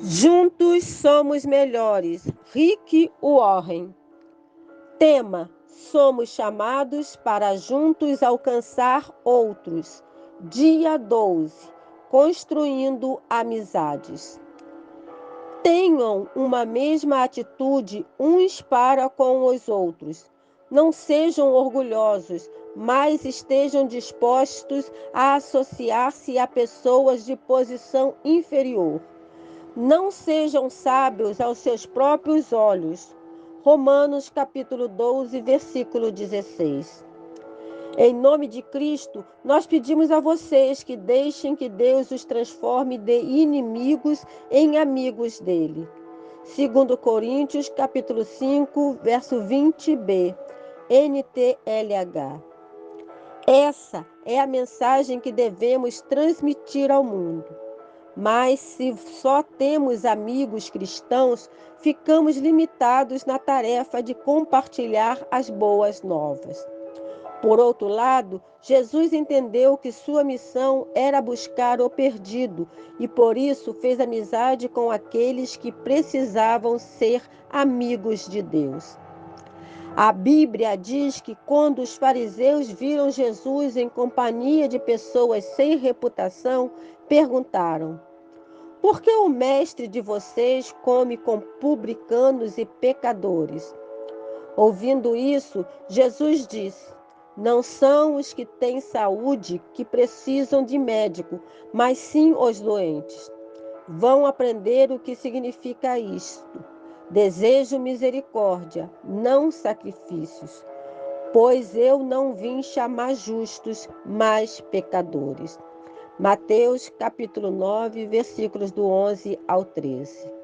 Juntos somos melhores. Rick Warren. Tema: somos chamados para juntos alcançar outros. Dia 12. Construindo amizades. Tenham uma mesma atitude uns para com os outros. Não sejam orgulhosos, mas estejam dispostos a associar-se a pessoas de posição inferior. Não sejam sábios aos seus próprios olhos. Romanos capítulo 12, versículo 16. Em nome de Cristo, nós pedimos a vocês que deixem que Deus os transforme de inimigos em amigos dele. 2 Coríntios capítulo 5, verso 20b, NTLH. Essa é a mensagem que devemos transmitir ao mundo. Mas se só temos amigos cristãos, ficamos limitados na tarefa de compartilhar as boas novas. Por outro lado, Jesus entendeu que sua missão era buscar o perdido e por isso fez amizade com aqueles que precisavam ser amigos de Deus. A Bíblia diz que quando os fariseus viram Jesus em companhia de pessoas sem reputação, perguntaram: por que o mestre de vocês come com publicanos e pecadores? Ouvindo isso, Jesus disse: não são os que têm saúde que precisam de médico, mas sim os doentes. Vão aprender o que significa isto. Desejo misericórdia, não sacrifícios, pois eu não vim chamar justos, mas pecadores. Mateus capítulo 9, versículos do 11 ao 13.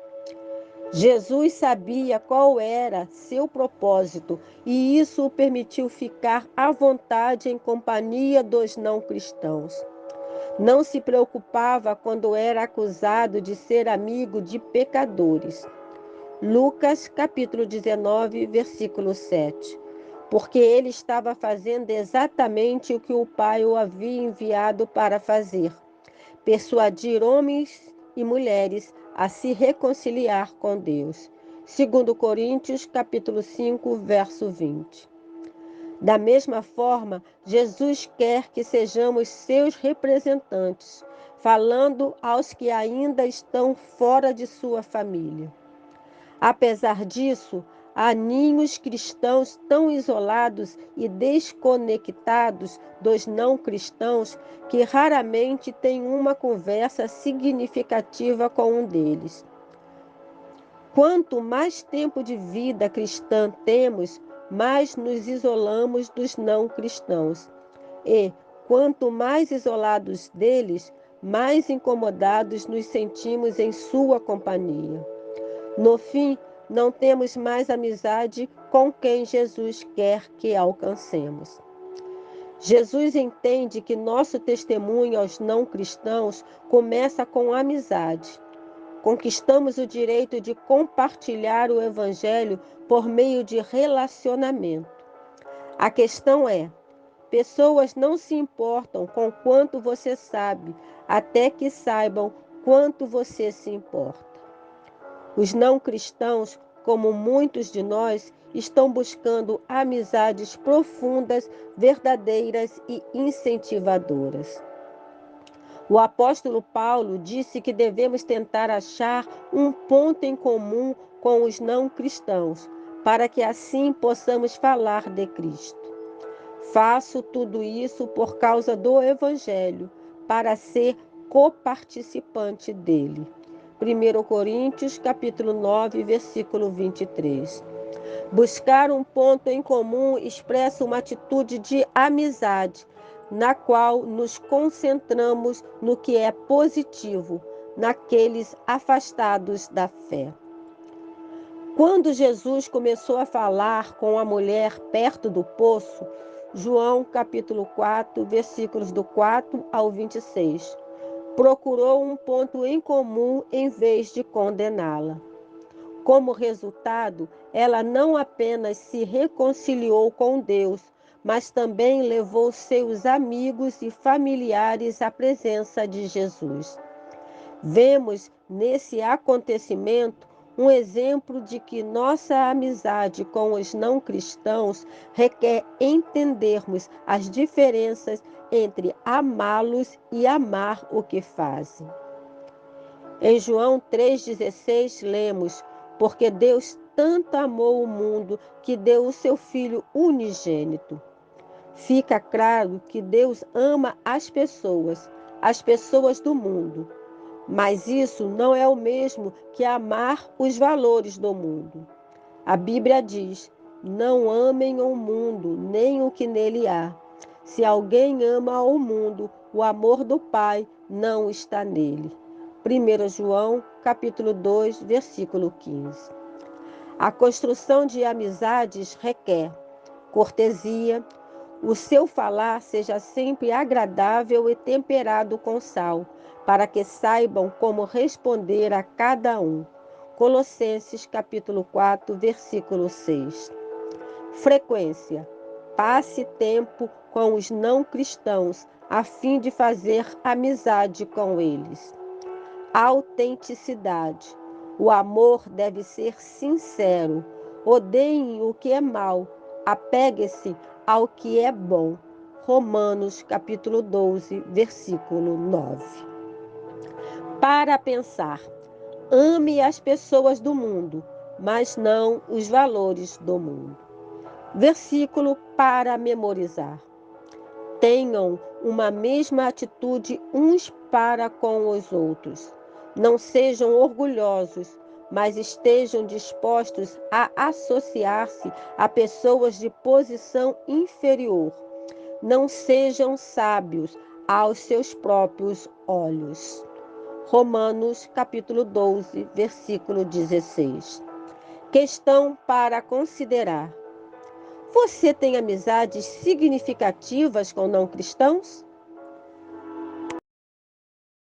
Jesus sabia qual era seu propósito e isso o permitiu ficar à vontade em companhia dos não cristãos. Não se preocupava quando era acusado de ser amigo de pecadores. Lucas capítulo 19, versículo 7. Porque ele estava fazendo exatamente o que o Pai o havia enviado para fazer: persuadir homens e mulheres a se reconciliar com Deus. 2 Coríntios capítulo 5, verso 20. Da mesma forma, Jesus quer que sejamos seus representantes, falando aos que ainda estão fora de sua família. Apesar disso, há ninhos cristãos tão isolados e desconectados dos não cristãos que raramente têm uma conversa significativa com um deles. Quanto mais tempo de vida cristã temos, mais nos isolamos dos não cristãos. E, quanto mais isolados deles, mais incomodados nos sentimos em sua companhia. No fim, não temos mais amizade com quem Jesus quer que alcancemos. Jesus entende que nosso testemunho aos não cristãos começa com amizade. Conquistamos o direito de compartilhar o Evangelho por meio de relacionamento. A questão é: pessoas não se importam com quanto você sabe, até que saibam quanto você se importa. Os não cristãos, como muitos de nós, estão buscando amizades profundas, verdadeiras e incentivadoras. O apóstolo Paulo disse que devemos tentar achar um ponto em comum com os não cristãos, para que assim possamos falar de Cristo. Faço tudo isso por causa do Evangelho, para ser coparticipante dele. 1 Coríntios capítulo 9, versículo 23. Buscar um ponto em comum expressa uma atitude de amizade, na qual nos concentramos no que é positivo, naqueles afastados da fé. Quando Jesus começou a falar com a mulher perto do poço, João capítulo 4, versículos do 4 ao 26, procurou um ponto em comum em vez de condená-la. Como resultado, ela não apenas se reconciliou com Deus, mas também levou seus amigos e familiares à presença de Jesus. Vemos nesse acontecimento um exemplo de que nossa amizade com os não cristãos requer entendermos as diferenças entre amá-los e amar o que fazem. Em João 3,16 lemos: porque Deus tanto amou o mundo que deu o seu Filho unigênito. Fica claro que Deus ama as pessoas do mundo. Mas isso não é o mesmo que amar os valores do mundo. A Bíblia diz: não amem o mundo, nem o que nele há. Se alguém ama o mundo, o amor do Pai não está nele. 1 João, capítulo 2, versículo 15. A construção de amizades requer cortesia, o seu falar seja sempre agradável e temperado com sal, para que saibam como responder a cada um. Colossenses capítulo 4, versículo 6. Frequência. Passe tempo com os não cristãos, a fim de fazer amizade com eles. Autenticidade. O amor deve ser sincero. Odeiem o que é mal. Apegue-se ao que é bom. Romanos capítulo 12, versículo 9. Para pensar. Ame as pessoas do mundo, mas não os valores do mundo. Versículo para memorizar. Tenham uma mesma atitude uns para com os outros. Não sejam orgulhosos, mas estejam dispostos a associar-se a pessoas de posição inferior. Não sejam sábios aos seus próprios olhos. Romanos capítulo 12, versículo 16. Questão para considerar. Você tem amizades significativas com não cristãos?